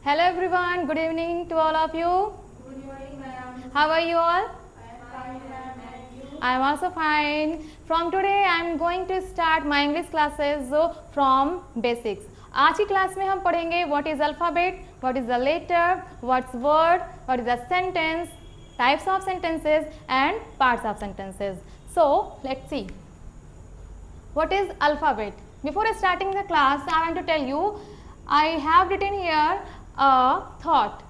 Hello everyone, good evening to all of you. Good morning, ma'am. How are you all? I am fine, ma'am. And you? I am also fine. From today I am going to start my English classes from basics. आज की class में हम पढ़ेंगे what is alphabet, what is the letter, what's word, what is the sentence, types of sentences and parts of sentences. So let's see. What is alphabet? Before starting the class, I want to tell you, I have written here a thought.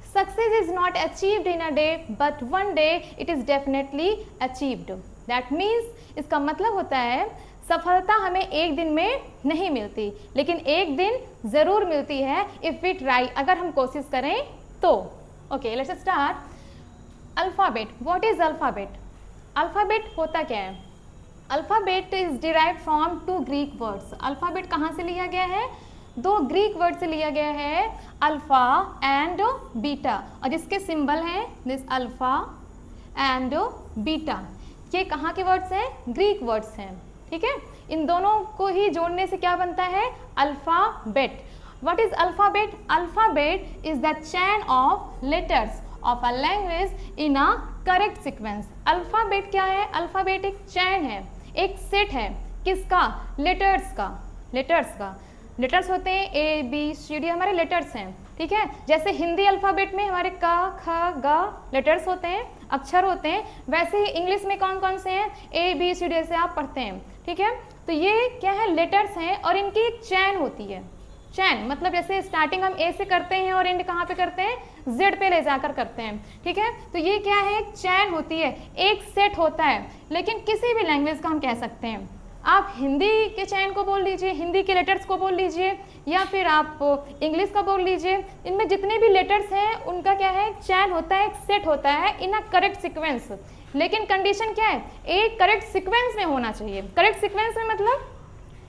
Success is not achieved in a day, but one day it is definitely achieved. That means इसका मतलब होता है सफलता हमें एक दिन में नहीं मिलती, लेकिन एक दिन ज़रूर मिलती है if we try, अगर हम कोशिश करें तो. Okay, let's start. Alphabet. What is alphabet? Alphabet होता क्या है? Alphabet is derived from two Greek words. Alphabet कहाँ से लिया गया है? दो ग्रीक वर्ड से लिया गया है, अल्फा एंड बीटा, और जिसके सिंबल हैं दिस अल्फा एंड बीटा. ये कहाँ के वर्ड्स हैं? ग्रीक वर्ड्स हैं. ठीक है, इन दोनों को ही जोड़ने से क्या बनता है? Alphabet. What is alphabet? Alphabet is the chain of letters of a language in a correct sequence. Alphabet क्या है? अल्फाबेट एक चैन है, एक सेट है. किसका? लेटर्स का. लेटर्स का. लेटर्स होते हैं ए बी सी डी, हमारे लेटर्स हैं. ठीक है, जैसे हिंदी अल्फ़ाबेट में हमारे का ख ग लेटर्स होते हैं, अक्षर होते हैं, वैसे ही इंग्लिश में कौन कौन से हैं? ए बी सी डी से आप पढ़ते हैं. ठीक है, तो ये क्या है? लेटर्स हैं और इनकी एक चैन होती है. चैन मतलब जैसे स्टार्टिंग हम ए से करते हैं और एंड कहाँ पे करते हैं? जेड पे ले जाकर करते हैं. ठीक है, तो ये क्या है? एक चैन होती है, एक सेट होता है. लेकिन किसी भी लैंग्वेज का हम कह सकते हैं. आप हिंदी के चैन को बोल लीजिए, हिंदी के लेटर्स को बोल लीजिए, या फिर आप इंग्लिश का बोल लीजिए. इनमें जितने भी लेटर्स हैं उनका क्या है? एक चैन होता है, एक सेट होता है इन अ करेक्ट सीक्वेंस. लेकिन कंडीशन क्या है? एक करेक्ट सीक्वेंस में होना चाहिए. करेक्ट सीक्वेंस में मतलब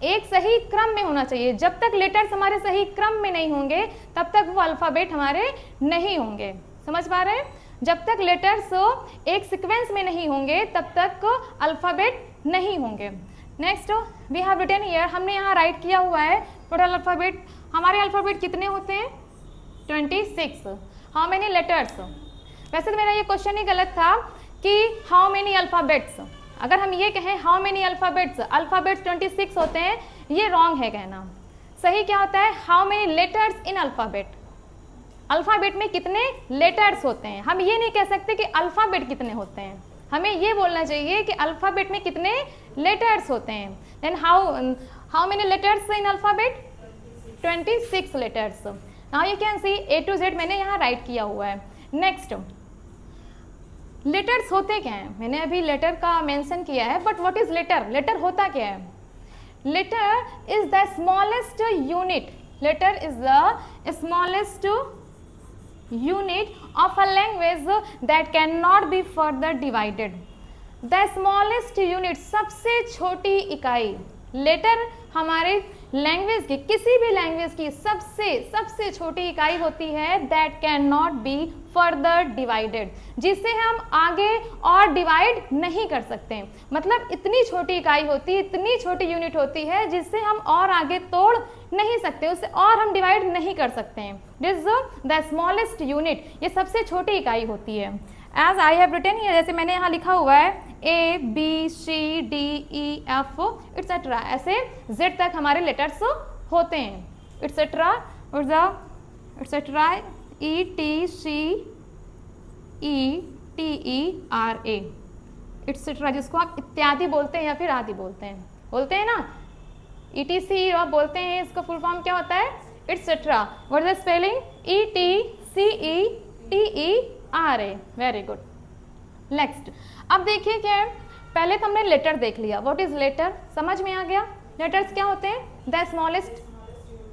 एक सही क्रम में होना चाहिए. जब तक लेटर्स हमारे सही क्रम में नहीं होंगे तब तक वो अल्फ़ाबेट हमारे नहीं होंगे. समझ पा रहे हैं? जब तक लेटर्स एक सीक्वेंस में नहीं होंगे तब तक अल्फ़ाबेट नहीं होंगे. Next we have written here, हमने यहाँ राइट किया हुआ है टोटल अल्फ़ाबेट. हमारे अल्फ़ाबेट कितने होते हैं? 26. How many letters? वैसे तो मेरा ये क्वेश्चन ही गलत था कि हाउ मेनी अल्फ़ाबेट्स. अगर हम ये कहें हाउ मेनी अल्फ़ाबेट्स, अल्फ़ाबेट्स 26 होते हैं, ये रॉन्ग है कहना. सही क्या होता है? How many letters in alphabet. Alphabet में कितने लेटर्स होते हैं. हम ये नहीं कह सकते कि अल्फ़ाबेट कितने होते हैं, हमें ये बोलना चाहिए कि अल्फ़ाबेट में कितने लेटर्स होते हैं. Then how many letters in alphabet? 26 letters. Now you can see A to Z मैंने यहाँ राइट किया हुआ है. नेक्स्ट, लेटर्स होते क्या हैं? मैंने अभी लेटर का मेंशन किया है, but what is letter? Letter होता क्या है? Letter is the smallest unit. Letter is the smallest unit of a language that cannot be further divided. The smallest unit, सबसे छोटी इकाई. लेटर हमारे लैंग्वेज की, किसी भी लैंग्वेज की सबसे छोटी इकाई होती है that cannot be further divided, जिसे हम आगे और डिवाइड नहीं कर सकते. मतलब इतनी छोटी इकाई होती है, इतनी छोटी यूनिट होती है जिससे हम और आगे तोड़ नहीं सकते, उससे और हम डिवाइड नहीं कर सकते हैं. दिस द स्मॉलेस्ट यूनिट, ये सबसे छोटी इकाई होती है. As I have written here, जैसे मैंने यहाँ लिखा हुआ है A B C D E F etcetera, ऐसे जेड तक हमारे लेटर्स होते हैं. Etcetera etcetera E T C E T E R A etcetera, जिसको आप इत्यादि बोलते हैं या फिर आदि बोलते हैं ना. ETC आप बोलते हैं, इसका फुल फॉर्म क्या होता है? Et cetera. What is the spelling? ETCETERA. Very good. Next, अब देखिए क्या है. पहले तो हमने लेटर देख लिया. What is letter? समझ में आ गया. लेटर्स क्या होते हैं? The smallest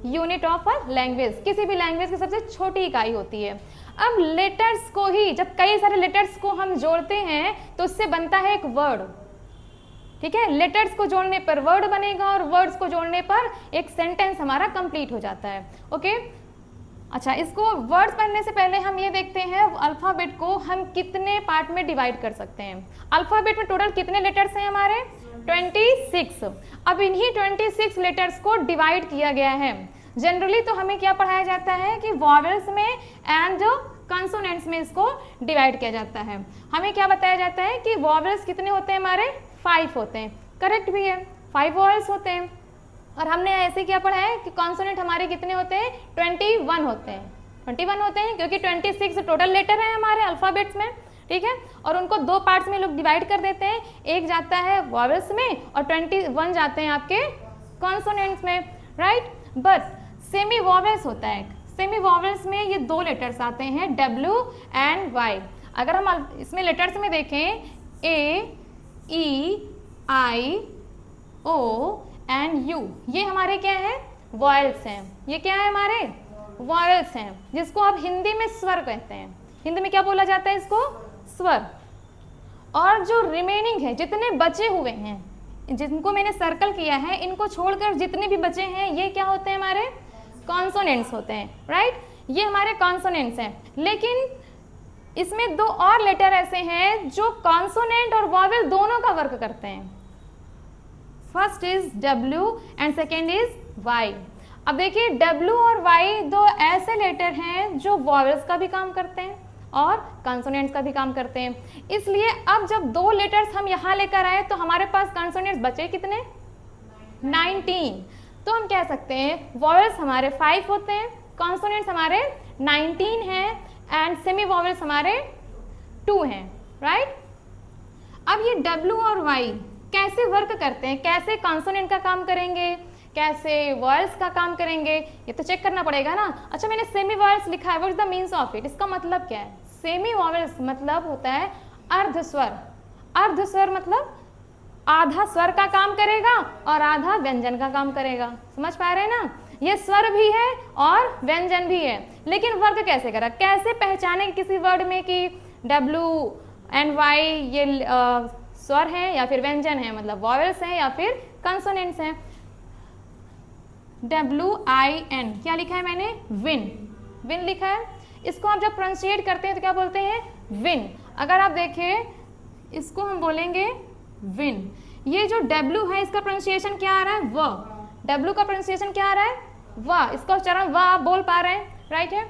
unit of a language, किसी भी लैंग्वेज की सबसे छोटी इकाई होती है. अब लेटर्स को ही, जब कई सारे लेटर्स को हम जोड़ते हैं तो उससे बनता है एक वर्ड. ठीक है, लेटर्स को जोड़ने पर वर्ड बनेगा और वर्ड्स को जोड़ने पर एक सेंटेंस हमारा कंप्लीट हो जाता है. ओके, अच्छा, इसको वर्ड्स पढ़ने से पहले हम ये देखते हैं अल्फ़ाबेट को हम कितने पार्ट में डिवाइड कर सकते हैं. अल्फ़ाबेट में टोटल कितने लेटर्स हैं हमारे? 26. अब इन्हीं 26 लेटर्स को डिवाइड किया गया है. जनरली तो हमें क्या पढ़ाया जाता है कि वॉवेल्स में एंड जो कॉन्सोनेंट्स में इसको डिवाइड किया जाता है। हमें क्या बताया जाता है कि वॉवेल्स कितने होते हैं हमारे 5 होते हैं, करेक्ट भी है 5 वॉवेल्स होते हैं। और हमने ऐसे क्या पढ़ा है कि कॉन्सोनेंट हमारे कितने होते हैं 21 होते हैं, 21 होते हैं क्योंकि 26 टोटल लेटर है हमारे अल्फ़ाबेट्स में, ठीक है। और उनको 2 पार्ट्स में लोग डिवाइड कर देते हैं, एक जाता है वॉवेल्स में और 21 जाते हैं आपके कॉन्सोनेंट्स में, राइट। बट सेमी वॉवेल्स होता है, सेमी वॉवेल्स में ये 2 लेटर्स आते हैं W एंड Y। अगर हम इसमें लेटर्स में देखें A, E, I, O and U, ये हमारे क्या है वॉवेल्स हैं, ये क्या है हमारे वॉवेल्स हैं, जिसको आप हिंदी में स्वर कहते हैं। हिंदी में क्या बोला जाता है इसको स्वर। और जो रिमेनिंग है जितने बचे हुए हैं जिनको मैंने सर्कल किया है, इनको छोड़कर जितने भी बचे हैं ये क्या होते हैं हमारे कॉन्सोनेंट्स होते हैं, राइट। ये हमारे कॉन्सोनेंट्स हैं। लेकिन इसमें 2 और लेटर ऐसे हैं जो कॉन्सोनेंट और वॉवेल दोनों का वर्क करते हैं। First is W and second is Y। अब देखिए W और Y 2 ऐसे लेटर हैं जो वॉवेल्स का भी काम करते हैं और कॉन्सोनेंट्स का भी काम करते हैं। इसलिए अब जब 2 लेटर्स हम यहाँ लेकर आए तो हमारे पास कॉन्सोनेंट्स बचे कितने 19। तो हम कह सकते हैं वॉवेल्स हमारे 5 होते हैं, कॉन्सोनेंट्स हमारे 19 हैं एंड सेमी वॉवेल्स हमारे 2 हैं, राइट। अब ये W और Y कैसे वर्क करते हैं, कैसे कॉन्सोनेंट का काम करेंगे, कैसे वॉवेल्स का काम करेंगे, ये तो चेक करना पड़ेगा ना। अच्छा मैंने सेमी वॉवेल्स लिखा है, what is the means of it, इसका मतलब क्या है। सेमी वॉवेल्स मतलब होता है अर्ध स्वर। अर्ध स्वर मतलब आधा स्वर का काम करेगा और आधा व्यंजन का काम करेगा, समझ पा रहे हैं ना। ये स्वर भी है और व्यंजन भी है, लेकिन वर्क कैसे करा, कैसे पहचाने किसी वर्ड में कि W एंड Y ये स्वर है या फिर व्यंजन है, मतलब वॉवेल्स हैं या फिर कंसोनेंट्स हैं। WIN क्या लिखा है मैंने विन, विन लिखा है। इसको आप जब प्रोनाउंसिएट करते हैं तो क्या बोलते हैं विन। अगर आप देखें इसको हम बोलेंगे विन। ये जो W है इसका प्रोनाउंसिएशन क्या आ रहा है व, W का प्रोनाउंसिएशन क्या आ रहा है व, इसका उच्चारण व आप बोल पा रहे हैं, राइट है।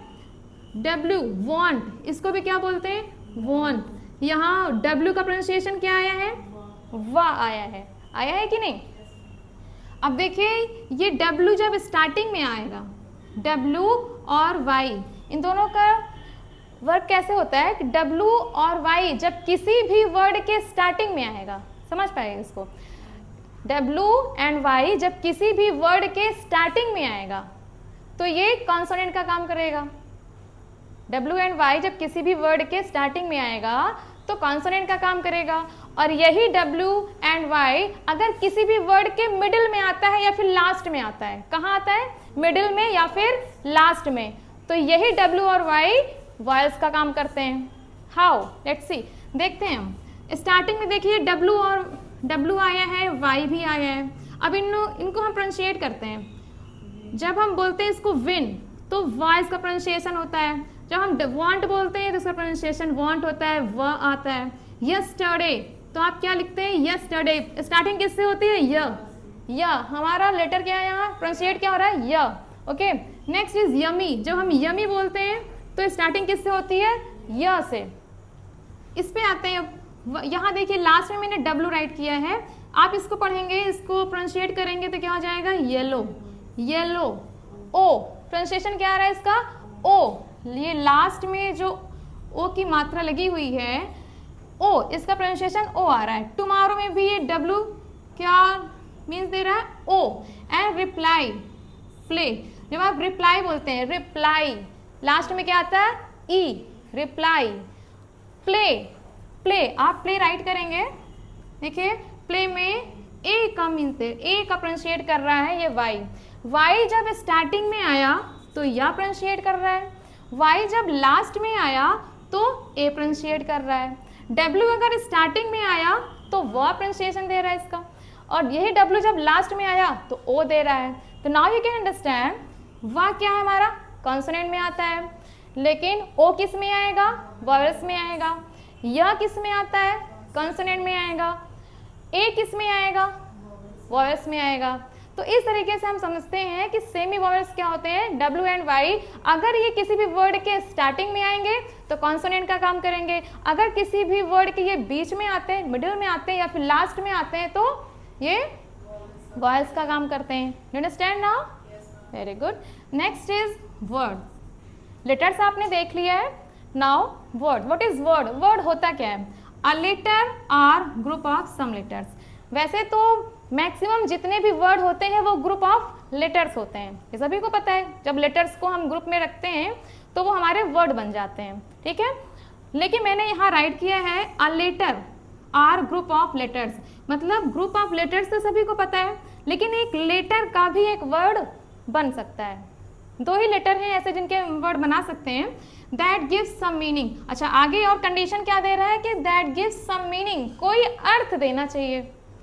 W वॉन्ट, इसको भी क्या बोलते हैं वॉन्ट। यहाँ W का प्रोनाउंसिएशन क्या आया है व आया है कि नहीं। अब देखिए ये W जब स्टार्टिंग में आएगा, W और Y इन दोनों का वर्क कैसे होता है कि W और Y जब किसी भी वर्ड के स्टार्टिंग में आएगा, समझ पाएगा इसको, W एंड Y जब किसी भी वर्ड के स्टार्टिंग में आएगा तो ये कॉन्सोनेंट का काम करेगा। W एंड Y जब किसी भी वर्ड के स्टार्टिंग में आएगा तो कॉन्सोनेंट का काम करेगा। और यही W एंड Y अगर किसी भी वर्ड के मिडिल में आता है या फिर लास्ट में आता है, कहाँ आता है मिडिल में या फिर लास्ट में, तो यही W और Y वॉवेल्स का काम करते हैं। हाउ, लेट्स सी, देखते हैं हम। स्टार्टिंग में देखिए W आया है, Y भी आया है। अब इनको हम प्रोनाउंसिएट करते हैं। जब हम बोलते हैं इसको विन तो वॉइस का प्रोनाउंसिएशन होता है। जब हम वांट बोलते हैं तो इसका प्रोनाउंसिएशन वांट होता है, व आता है। यस्टरडे तो आप क्या लिखते हैं यस्टरडे, स्टार्टिंग किससे होती है य, हमारा लेटर क्या है यहाँ प्रोनाउंसिएट क्या हो रहा है य, ओके। नेक्स्ट इज यमी, जब हम यमी बोलते हैं तो स्टार्टिंग किससे होती है य से। इस पे आते हैं, यहाँ देखिए लास्ट में मैंने W राइट किया है, आप इसको पढ़ेंगे, इसको प्रोनाउंसिएट करेंगे तो क्या हो जाएगा येलो, येलो। ओ प्रोनाउंसिएशन क्या आ रहा है इसका ओ, ये लास्ट में जो ओ की मात्रा लगी हुई है ओ, इसका प्रोनाउंसिएशन ओ आ रहा है। टुमारो में भी ये W क्या मीन्स दे रहा है ओ। एंड रिप्लाई प्ले, जब आप रिप्लाई बोलते हैं रिप्लाई लास्ट में क्या आता है ई, रिप्लाई। प्ले, प्ले आप प्ले राइट करेंगे, देखिए प्ले में ए का मीन्स दे, ए का प्रोनाउंसिएट कर रहा है ये Y जब स्टार्टिंग में आया तो या प्रोनाउंसिएट कर रहा है, Y जब लास्ट में आया तो ए प्रोनाउंसिएट कर रहा है। W अगर स्टार्टिंग में आया तो वह प्रोनाउंसिएशन दे रहा है इसका, और यही W जब लास्ट में आया तो ओ दे रहा है। तो नाउ यू कैन अंडरस्टैंड वह क्या है हमारा कॉन्सोनेंट में आता है, लेकिन ओ किस में आएगा वॉवेल्स में आएगा। यह किस में आता है कॉन्सोनेंट में आएगा। ए किस में आएगा वॉवेल्स में आएगा। तो इस तरीके से हम समझते हैं कि सेमी वॉवेल्स क्या होते हैं, W एंड Y। अगर ये किसी भी वर्ड के स्टार्टिंग में आएंगे तो कॉन्सोनेंट का काम करेंगे, अगर किसी भी वर्ड के ये बीच में आते हैं, मिडिल में आते हैं या फिर लास्ट में आते हैं तो ये वॉवेल्स का काम करते हैं। You understand now? Very good. Next is word. Letters आपने देख लिया है। Now word. What is word? Word होता क्या है? A letter or group of some letters. वैसे तो मैक्सिमम जितने भी वर्ड होते हैं वो ग्रुप ऑफ लेटर्स होते हैं, ये सभी को पता है। जब लेटर्स को हम ग्रुप में रखते हैं तो वो हमारे वर्ड बन जाते हैं, ठीक है। लेकिन मैंने यहाँ राइट किया है a letter or group of letters, मतलब ग्रुप ऑफ लेटर्स तो सभी को पता है, लेकिन एक लेटर का भी एक वर्ड बन सकता है। दो ही लेटर हैं ऐसे जिनके वर्ड बना सकते हैं। That gives some meaning. अच्छा, आगे और कंडीशन क्या दे रहा है कि दैट गिव्स सम मीनिंग, कोई अर्थ देना चाहिए,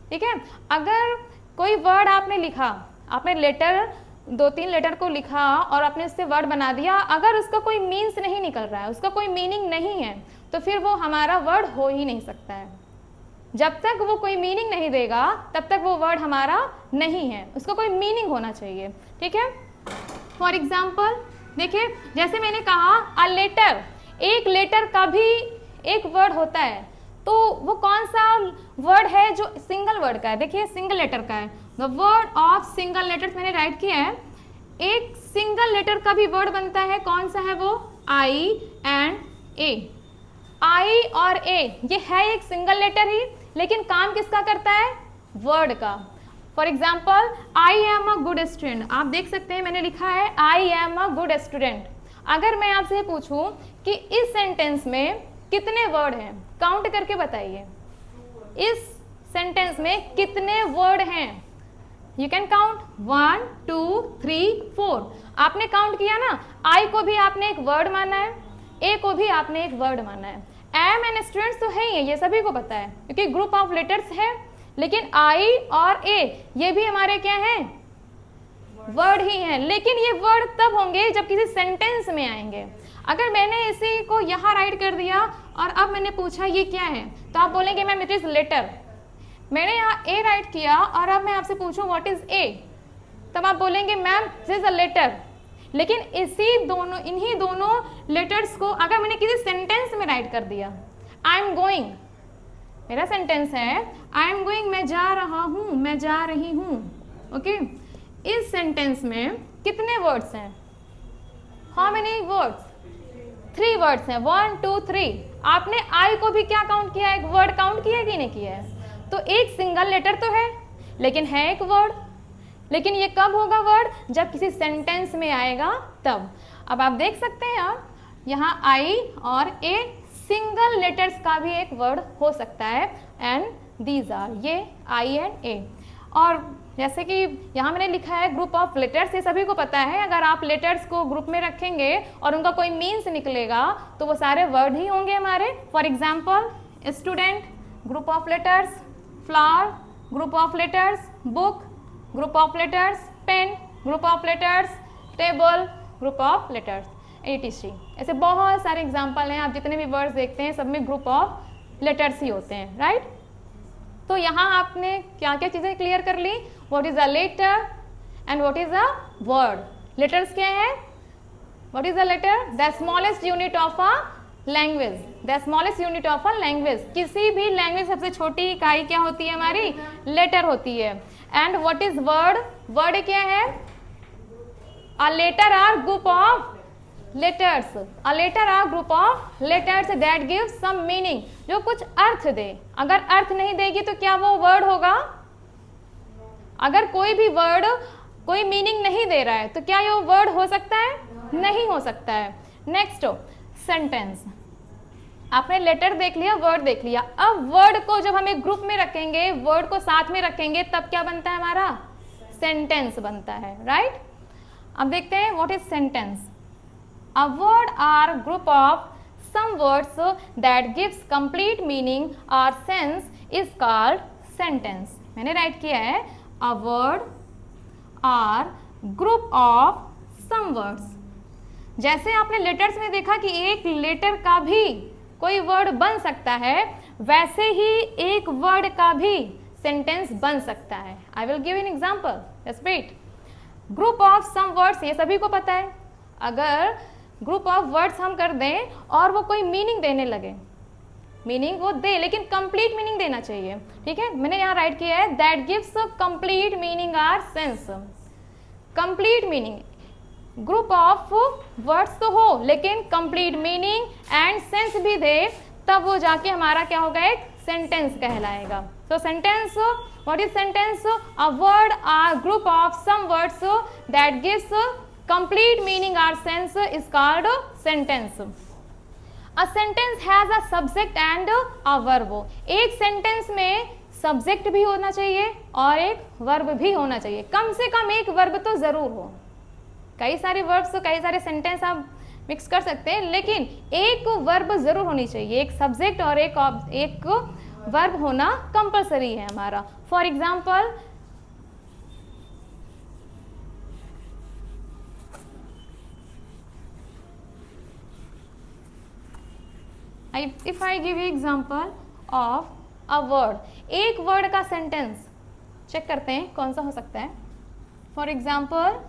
ठीक है। अगर कोई वर्ड आपने लिखा, आपने लेटर 2-3 लेटर को लिखा और आपने इससे वर्ड बना दिया, अगर उसका कोई मीन्स नहीं निकल रहा है, उसका कोई मीनिंग नहीं है, तो फिर वो हमारा वर्ड हो ही नहीं सकता है। जब तक वो कोई मीनिंग नहीं देगा तब तक वो वर्ड हमारा नहीं है, उसका कोई मीनिंग होना चाहिए, ठीक है। फॉर एग्जाम्पल देखिए, जैसे मैंने कहा अ लेटर, एक लेटर का भी एक वर्ड होता है, तो वो कौन सा वर्ड है जो सिंगल वर्ड का है? देखिए सिंगल लेटर का है। The word of single letters मैंने राइट किया है। एक सिंगल लेटर का भी वर्ड बनता है, कौन सा है वो? आई एंड ए। आई और ए ये है एक सिंगल लेटर ही, लेकिन काम किसका करता है? वर्ड का। For example I am a good student, आप देख सकते हैं मैंने लिखा है I am a good student. अगर मैं आपसे पूछूं कि इस सेंटेंस में कितने वर्ड हैं, काउंट करके बताइए। इस सेंटेंस में कितने वर्ड हैं? You can count 1 2 3 4। आपने काउंट किया ना। आई को भी आपने एक वर्ड माना है, ए को भी आपने एक वर्ड माना है। एम एंड स्टूडेंट्स तो है ही है, ये सभी को पता है क्योंकि ग्रुप ऑफ लेटर्स है। लेकिन आई और ए ये भी हमारे क्या हैं? वर्ड ही हैं। लेकिन ये वर्ड तब होंगे जब किसी सेंटेंस में आएंगे। अगर मैंने इसी को यहाँ राइट कर दिया और अब मैंने पूछा ये क्या है, तो आप बोलेंगे मैम इट इज लेटर। मैंने यहाँ ए राइट किया और अब मैं आपसे पूछूं व्हाट इज ए, तब आप बोलेंगे ma'am this is a letter. लेकिन इन्हीं दोनों लेटर्स को अगर मैंने किसी सेंटेंस में राइट कर दिया, आई एम गोइंग, मेरा सेंटेंस है आई एम गोइंग, मैं जा रहा हूँ, मैं जा रही हूँ, ओके। इस सेंटेंस में कितने वर्ड्स हैं? How many words? 3 वर्ड्स हैं, 1 2 3। आपने आई को भी क्या काउंट किया? एक वर्ड काउंट किया कि नहीं किया है? तो एक सिंगल लेटर तो है लेकिन है एक वर्ड। लेकिन ये कब होगा वर्ड? जब किसी सेंटेंस में आएगा तब। अब आप देख सकते हैं यहाँ आई और ए सिंगल लेटर्स का भी एक वर्ड हो सकता है, एंड दीज आर, ये आई एंड ए। और जैसे कि यहाँ मैंने लिखा है ग्रुप ऑफ लेटर्स, ये सभी को पता है। अगर आप लेटर्स को ग्रुप में रखेंगे और उनका कोई मीन्स निकलेगा तो वो सारे वर्ड ही होंगे हमारे। For example student group of letters, flower group of letters, book group of letters, pen group of letters, table group of letters, etc। ऐसे बहुत सारे एग्जाम्पल हैं। आप जितने भी वर्ड्स देखते हैं सब में ग्रुप ऑफ लेटर्स ही होते हैं, राइट। तो यहाँ आपने क्या क्या चीज़ें क्लियर कर ली? What is a letter and what is a word. Letters क्या है? What is a letter? The smallest unit of a language, the smallest unit of a language. किसी भी लैंग्वेज सबसे छोटी इकाई क्या होती है हमारी? लेटर होती है। And what is word? Word क्या है? A letter or group of letters, a letter or group of letters that give some meaning, जो कुछ अर्थ दे। अगर अर्थ नहीं देगी तो क्या वो वर्ड होगा? अगर कोई भी वर्ड कोई मीनिंग नहीं दे रहा है तो क्या ये वर्ड हो सकता है? नहीं हो सकता है। Next sentence. आपने लेटर देख लिया, वर्ड देख लिया। अब वर्ड को जब हम एक ग्रुप में रखेंगे, वर्ड को साथ में रखेंगे, तब क्या बनता है हमारा? सेंटेंस बनता है, राइट। अब देखते हैं what is sentence. A word or group of some words that gives complete meaning or sense is called sentence। मैंने राइट किया है a word or group of some words। जैसे आपने लेटर्स में देखा कि एक लेटर का भी कोई वर्ड बन सकता है, वैसे ही एक वर्ड का भी सेंटेंस बन सकता है। I will give an example. Just wait. Group of some words, ये सभी को पता है, अगर ग्रुप ऑफ वर्ड्स हम कर दें और वो कोई मीनिंग देने लगे, मीनिंग वो दे लेकिन कंप्लीट मीनिंग देना चाहिए, ठीक है। मैंने यहाँ राइट किया है that gives complete meaning or sense. Complete meaning, group of words तो हो लेकिन कंप्लीट मीनिंग एंड सेंस भी दे, तब वो जाके हमारा क्या होगा, एक सेंटेंस कहलाएगा। तो sentence, what is sentence? A word or group of some words that gives complete meaning or sense is called sentence. A sentence has a subject and a verb. एक सेंटेंस में सब्जेक्ट भी होना चाहिए और एक verb भी होना चाहिए, कम से कम एक वर्ब तो जरूर हो। कई सारे वर्ब्स, कई सारे सेंटेंस आप मिक्स कर सकते हैं, लेकिन एक वर्ब जरूर होनी चाहिए, एक सब्जेक्ट और एक वर्ब होना कंपलसरी है हमारा। For example, if I give you example of a word, एक वर्ड का सेंटेंस चेक करते हैं कौन सा हो सकता है। फॉर एग्जाम्पल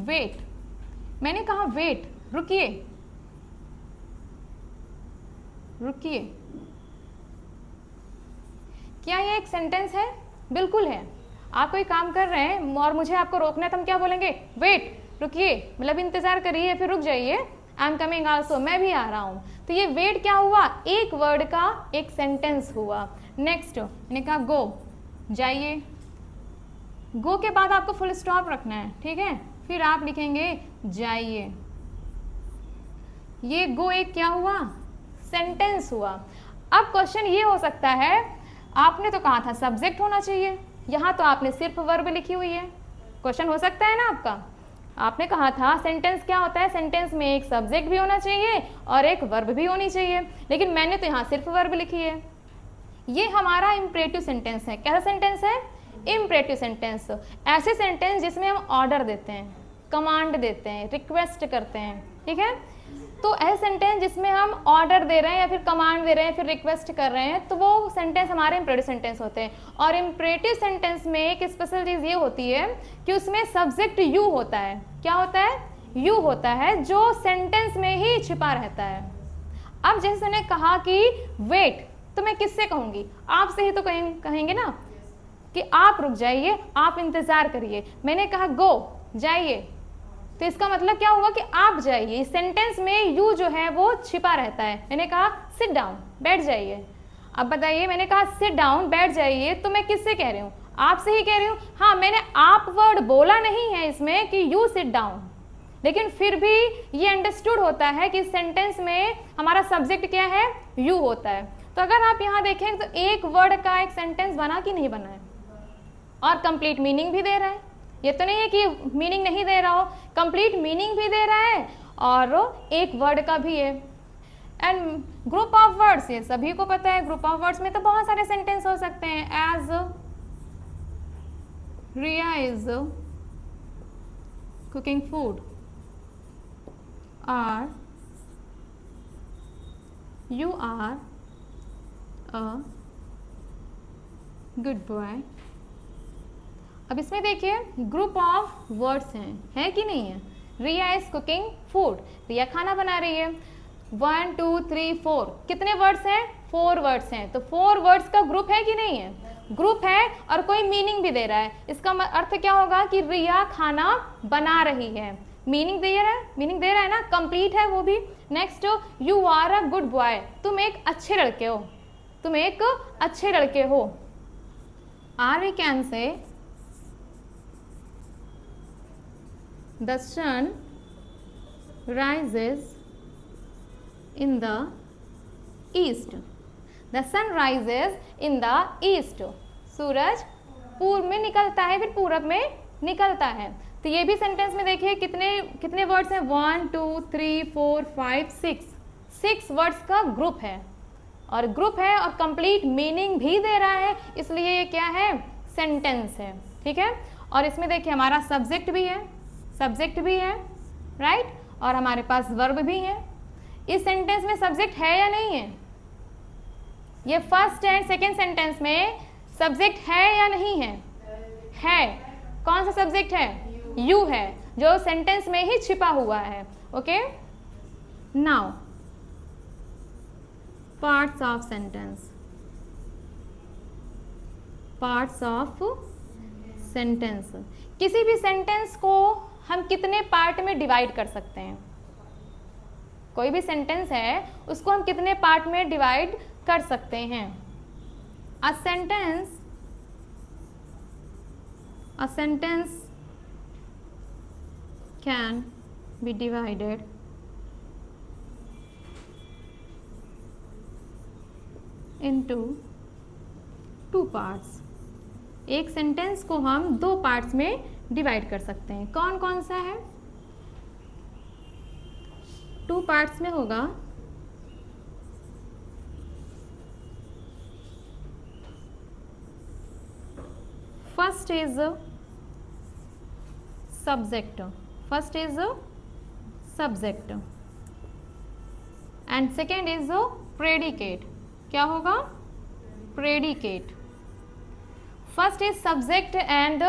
वेट, मैंने कहा वेट, रुकिए, रुकिए, क्या ये एक सेंटेंस है? बिल्कुल है। आप कोई काम कर रहे हैं और मुझे आपको रोकना है तो हम क्या बोलेंगे? वेट, रुकिए, मतलब इंतजार करिए, फिर रुक जाइए, आई एम कमिंग आल्सो, मैं भी आ रहा हूँ। तो ये वेट क्या हुआ? एक वर्ड का एक सेंटेंस हुआ। नेक्स्ट मैंने कहा गो, जाइए, गो के बाद आपको फुल स्टॉप रखना है, ठीक है, फिर आप लिखेंगे जाइए। ये गो एक क्या हुआ? सेंटेंस हुआ। अब क्वेश्चन ये हो सकता है, आपने तो कहा था सब्जेक्ट होना चाहिए, यहाँ तो आपने सिर्फ वर्ब लिखी हुई है। क्वेश्चन हो सकता है ना आपका, आपने कहा था सेंटेंस क्या होता है, सेंटेंस में एक सब्जेक्ट भी होना चाहिए और एक वर्ब भी होनी चाहिए, लेकिन मैंने तो यहाँ सिर्फ वर्ब लिखी है। ये हमारा इम्परेटिव सेंटेंस है। कैसा सेंटेंस है? Imperative sentence. ऐसे सेंटेंस जिसमें हम ऑर्डर देते हैं, कमांड देते हैं, रिक्वेस्ट करते हैं, ठीक है। तो ऐसे सेंटेंस जिसमें हम ऑर्डर दे रहे हैं या फिर कमांड दे रहे हैं, फिर रिक्वेस्ट कर रहे हैं, तो वो सेंटेंस हमारे इम्परेटिव सेंटेंस होते हैं। और इम्परेटिव सेंटेंस में एक स्पेशल चीज़ ये होती है कि उसमें सब्जेक्ट यू होता है। क्या होता है? यू होता है, जो सेंटेंस में ही छिपा रहता है। अब जैसे मैंने कहा कि वेट, तो मैं किससे कहूँगी? आपसे ही तो कहेंगे ना कि आप रुक जाइए, आप इंतज़ार करिए। मैंने कहा गो, जाइए, तो इसका मतलब क्या हुआ कि आप जाइए। इस सेंटेंस में यू जो है वो छिपा रहता है। मैंने कहा सिट डाउन, बैठ जाइए। अब बताइए, मैंने कहा सिट डाउन, बैठ जाइए, तो मैं किससे कह रही हूँ? आपसे ही कह रही हूँ। हाँ, मैंने आप वर्ड बोला नहीं है इसमें कि यू सिट डाउन, लेकिन फिर भी ये अंडरस्टूड होता है कि सेंटेंस में हमारा सब्जेक्ट क्या है? यू होता है। तो अगर आप यहाँ देखें तो एक वर्ड का एक सेंटेंस बना कि नहीं बना है, और कंप्लीट मीनिंग भी दे रहा है। ये तो नहीं है कि मीनिंग नहीं दे रहा हो, कंप्लीट मीनिंग भी दे रहा है और एक वर्ड का भी है। एंड ग्रुप ऑफ वर्ड्स, ये सभी को पता है, ग्रुप ऑफ वर्ड्स में तो बहुत सारे सेंटेंस हो सकते हैं। As Riya is cooking food, or you are a good boy. अब इसमें देखिए ग्रुप ऑफ वर्ड्स हैं, है कि नहीं है? रिया इज कुकिंग फूड, रिया खाना बना रही है। 1 2 3 4 कितने वर्ड्स हैं? 4 वर्ड्स हैं। तो 4 वर्ड्स का ग्रुप है कि नहीं है? ग्रुप है, और कोई मीनिंग भी दे रहा है। इसका अर्थ क्या होगा कि रिया खाना बना रही है। मीनिंग दे रहा है, मीनिंग दे रहा है ना, कंप्लीट है वो भी। Next, you are a good boy, तुम एक अच्छे लड़के हो, तुम एक अच्छे लड़के हो। Or we can say the sun rises in the east, the sun rises in the east, सूरज पूर्व में निकलता है, फिर पूरब में निकलता है। तो ये भी सेंटेंस में देखिए कितने वर्ड्स हैं? 1 2 3 4 5 6 वर्ड्स का ग्रुप है, और ग्रुप है और कंप्लीट मीनिंग भी दे रहा है, इसलिए ये क्या है? सेंटेंस है, ठीक है। और इसमें देखिए हमारा सब्जेक्ट भी है, राइट, और हमारे पास वर्ब भी है। इस सेंटेंस में सब्जेक्ट है या नहीं है? ये फर्स्ट एंड सेकेंड सेंटेंस में सब्जेक्ट है या नहीं है? है। कौन सा सब्जेक्ट है? यू है, जो सेंटेंस में ही छिपा हुआ है। Okay, now parts of sentence, parts of sentence. किसी भी सेंटेंस को हम कितने पार्ट में डिवाइड कर सकते हैं? कोई भी सेंटेंस है उसको हम कितने पार्ट में डिवाइड कर सकते हैं? A sentence can be divided into 2 parts. एक सेंटेंस को हम 2 पार्ट्स में डिवाइड कर सकते हैं। कौन कौन सा है? 2 पार्ट्स में होगा first is subject, first is subject and second is predicate. क्या होगा? Predicate. First is subject and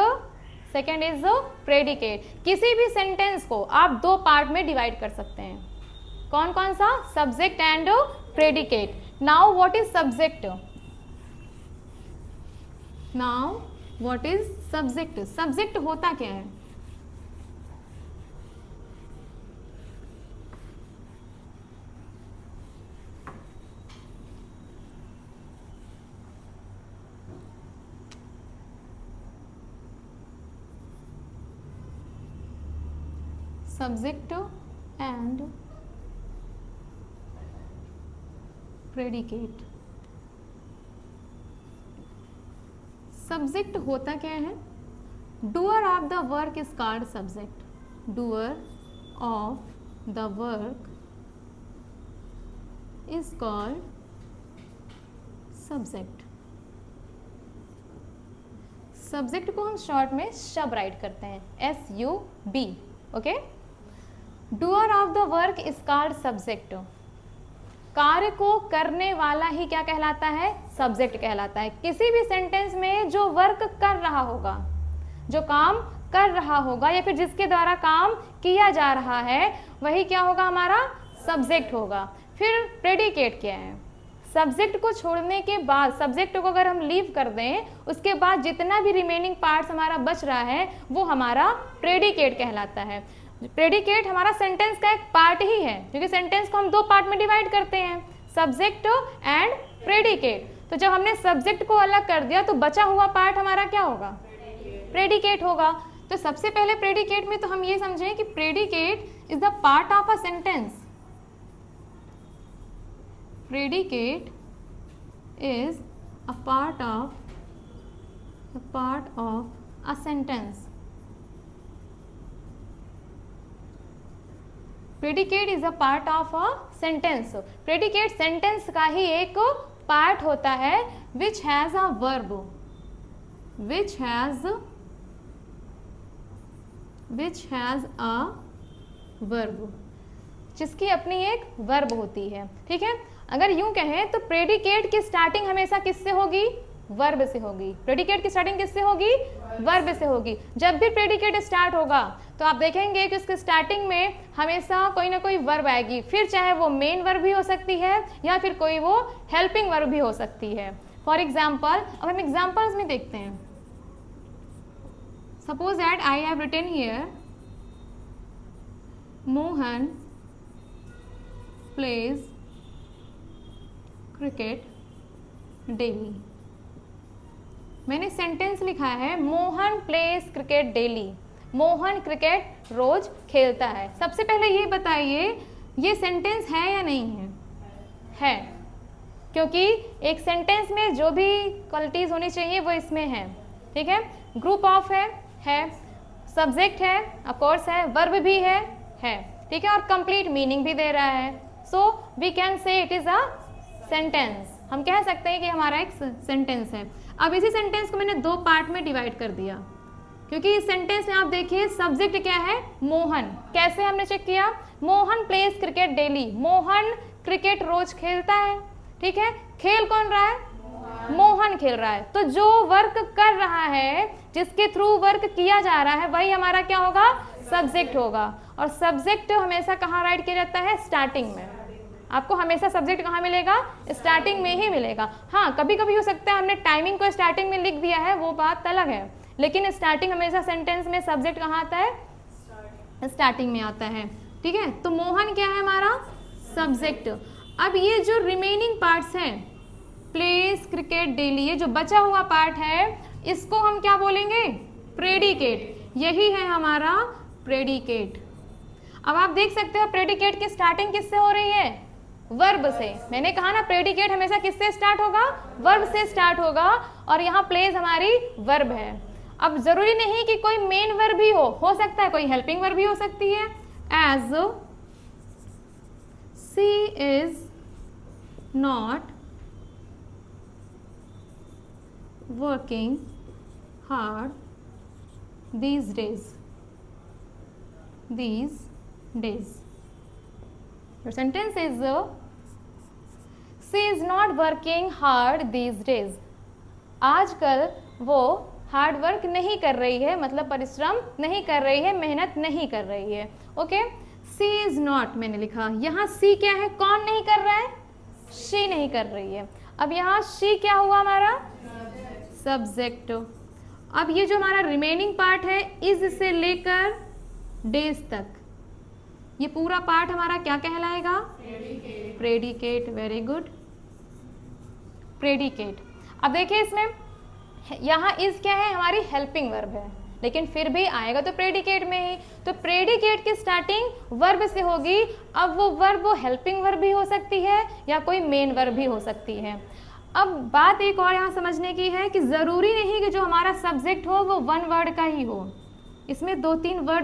second is predicate. किसी भी सेंटेंस को आप 2 पार्ट में डिवाइड कर सकते हैं। कौन कौन सा? Subject and predicate. Now what is subject? Now what is subject? Subject होता क्या है? Subject and predicate. सब्जेक्ट होता क्या है? Doer of the work is called subject. Doer of the work is called subject. Subject को हम short में शब right करते हैं, SUB। Okay, doer of the work is called subject. कार्य को करने वाला ही क्या कहलाता है? सब्जेक्ट कहलाता है। किसी भी सेंटेंस में जो वर्क कर रहा होगा, जो काम कर रहा होगा या फिर जिसके द्वारा काम किया जा रहा है, वही क्या होगा? हमारा सब्जेक्ट होगा। फिर प्रेडिकेट क्या है? सब्जेक्ट को छोड़ने के बाद, सब्जेक्ट को अगर हम लीव कर दें, उसके बाद जितना भी रिमेनिंग पार्ट्स हमारा बच रहा है वो हमारा प्रेडिकेट कहलाता है। प्रेडिकेट हमारा सेंटेंस का एक पार्ट ही है, क्योंकि सेंटेंस को हम 2 पार्ट में डिवाइड करते हैं, सब्जेक्ट एंड प्रेडिकेट। तो जब हमने सब्जेक्ट को अलग कर दिया तो बचा हुआ पार्ट हमारा क्या होगा? प्रेडिकेट होगा। तो सबसे पहले प्रेडिकेट में तो हम ये समझें कि predicate is the part of a sentence. Predicate is a part of a sentence. Predicate is a part of a sentence. Predicate sentence का ही एक पार्ट होता है which has a verb, which has a verb, जिसकी अपनी एक verb होती है। ठीक है, अगर यूं कहें तो प्रेडिकेट की स्टार्टिंग हमेशा किससे होगी? वर्ब से होगी। प्रेडिकेट की स्टार्टिंग किससे होगी? वर्ब से होगी। जब भी प्रेडिकेट स्टार्ट होगा तो आप देखेंगे कि उसके स्टार्टिंग में हमेशा कोई ना कोई वर्ब आएगी, फिर चाहे वो मेन वर्ब भी हो सकती है या फिर कोई वो हेल्पिंग वर्ब भी हो सकती है। फॉर एग्जाम्पल, अब हम एग्जाम्पल्स में देखते हैं। Suppose that I have written here Mohan plays cricket daily. मैंने सेंटेंस लिखा है Mohan plays cricket daily. Mohan cricket रोज खेलता है। सबसे पहले ये बताइए ये सेंटेंस है या नहीं है? है, क्योंकि एक सेंटेंस में जो भी क्वालिटीज होनी चाहिए वो इसमें है। ठीक है, ग्रुप ऑफ है, सब्जेक्ट है, ऑफ कोर्स है, वर्ब भी है। ठीक है, और कंप्लीट मीनिंग भी दे रहा है। So we can say it is a sentence. हम कह सकते हैं कि हमारा एक सेंटेंस है। अब इसी सेंटेंस को मैंने 2 पार्ट में डिवाइड कर दिया, क्योंकि इस सेंटेंस में आप देखिए सब्जेक्ट क्या है? मोहन। कैसे हमने चेक किया? Mohan plays cricket daily. Mohan cricket रोज खेलता है। ठीक है, खेल कौन रहा है? मोहन खेल रहा है। तो जो वर्क कर रहा है, जिसके थ्रू वर्क किया जा रहा है, वही हमारा क्या होगा? सब्जेक्ट होगा। और सब्जेक्ट हमेशा कहाँ राइट किया जाता है? स्टार्टिंग में। आपको हमेशा सब्जेक्ट कहाँ मिलेगा? स्टार्टिंग में ही मिलेगा। हाँ, कभी कभी हो सकता है हमने टाइमिंग को स्टार्टिंग में लिख दिया है, वो बात अलग है, लेकिन स्टार्टिंग हमेशा सेंटेंस में सब्जेक्ट कहाँ आता है? स्टार्टिंग में आता है। ठीक है, तो मोहन क्या है हमारा? सब्जेक्ट। अब ये जो रिमेनिंग पार्ट्स हैं, प्लेस, क्रिकेट, डेली, ये जो बचा हुआ पार्ट है, इसको हम क्या बोलेंगे? प्रेडिकेट। यही है हमारा प्रेडिकेट। अब आप देख सकते हो प्रेडिकेट की स्टार्टिंग किससे हो रही है? वर्ब से। मैंने कहा ना प्रेडिकेट हमेशा किससे स्टार्ट होगा? वर्ब से स्टार्ट होगा। और यहाँ प्लेस हमारी वर्ब है। अब जरूरी नहीं कि कोई मेन वर्ब ही हो सकता है कोई हेल्पिंग वर्ब भी हो सकती है। As she is not working hard these days. Your sentence is she is not working hard these days. आजकल वो हार्ड वर्क नहीं कर रही है, मतलब परिश्रम नहीं कर रही है, मेहनत नहीं कर रही है। ओके, सी इज नॉट मैंने लिखा। यहाँ सी क्या है? कौन नहीं कर रहा है? शी नहीं कर रही है। अब यहाँ शी क्या हुआ हमारा? सब्जेक्ट। अब ये जो हमारा रिमेनिंग पार्ट है, इज से लेकर डेज तक, ये पूरा पार्ट हमारा क्या कहलाएगा? प्रेडिकेट। Very good, predicate. अब देखिए इसमें यहाँ इज क्या है? हमारी हेल्पिंग वर्ब है, लेकिन फिर भी आएगा तो प्रेडिकेट में ही। तो प्रेडिकेट की स्टार्टिंग वर्ब से होगी। अब वो वर्ब वो हेल्पिंग वर्ब भी हो सकती है या कोई मेन वर्ब भी हो सकती है। अब बात एक और यहाँ समझने की है कि ज़रूरी नहीं कि जो हमारा सब्जेक्ट हो वो वन वर्ड का ही हो, इसमें 2-3 वर्ड